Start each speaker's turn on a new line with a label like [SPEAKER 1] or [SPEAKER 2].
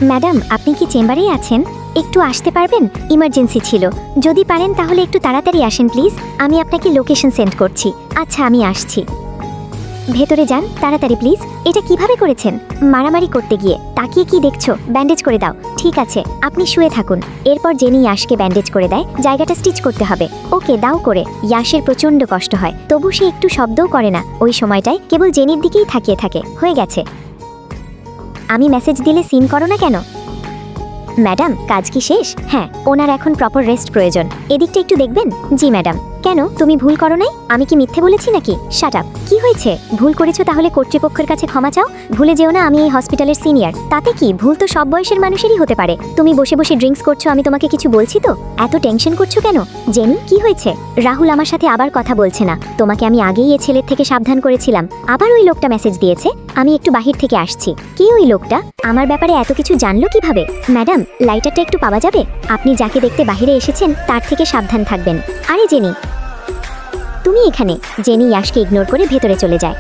[SPEAKER 1] Madam, আপনি কি চেম্বারেই আছেন? একটু আসতে পারবেন? ইমার্জেন্সি ছিল। যদি পারেন তাহলে একটু তাড়াতাড়ি আসেন প্লিজ। আমি আপনাকে লোকেশন সেন্ড করছি। আচ্ছা, আমি আসছি। ভেতরে যান তাড়াতাড়ি প্লিজ। এটা কিভাবে করেছেন? মারামারি করতে গিয়ে। তাকিয়ে কি দেখছো? ব্যান্ডেজ করে দাও। ঠিক আছে, আপনি শুয়ে থাকুন। এরপর জেনি ইয়াশকে ব্যান্ডেজ করে দেয়। জায়গাটা স্টিচ করতে হবে। ওকে, দাও করে। ইয়াশের প্রচণ্ড কষ্ট হয়, তবু সে একটু শব্দও করে না। ওই সময়টায় কেবল জেনির দিকেই তাকিয়ে থাকে। হয়ে গেছে। আমি মেসেজ দিলে সিন করো না কেন? ম্যাডাম, কাজ কি শেষ? হ্যাঁ, ওনার এখন প্রপার রেস্ট প্রয়োজন। এদিকটা একটু দেখবেন? জি ম্যাডাম। কেন, তুমি ভুল করো নাই? আমি কি মিথ্যে বলেছি নাকি? Shut up. কি হয়েছে? ভুল করেছো তাহলে কর্তৃপক্ষের কাছে ক্ষমা চাও। ভুলে যেও না আমি এই হসপিটালের সিনিয়র। তাতে কি, ভুল তো সব বয়সের মানুষেরই হতে পারে। তুমি বসে বসে ড্রিঙ্কস করছো, আমি তোমাকে কিছু বলছি তো? এত টেনশন করছো কেন? জেনি, কি হয়েছে? রাহুল আমার সাথে আবার কথা বলছে না। তোমাকে আমি আগেই এ ছেলের থেকে সাবধান করেছিলাম। আবার ওই লোকটা মেসেজ দিয়েছে। আমি একটু বাহির থেকে আসছি। কে ওই লোকটা? আমার ব্যাপারে এত কিছু জানলো কিভাবে? ম্যাডাম, লাইটারটা একটু পাওয়া যাবে? আপনি যাকে দেখতে বাহিরে এসেছেন তার থেকে সাবধান থাকবেন। আরে জেনি, তুমি এখানে? জেনি ইয়াশকে ইগনোর করে ভেতরে চলে যায়।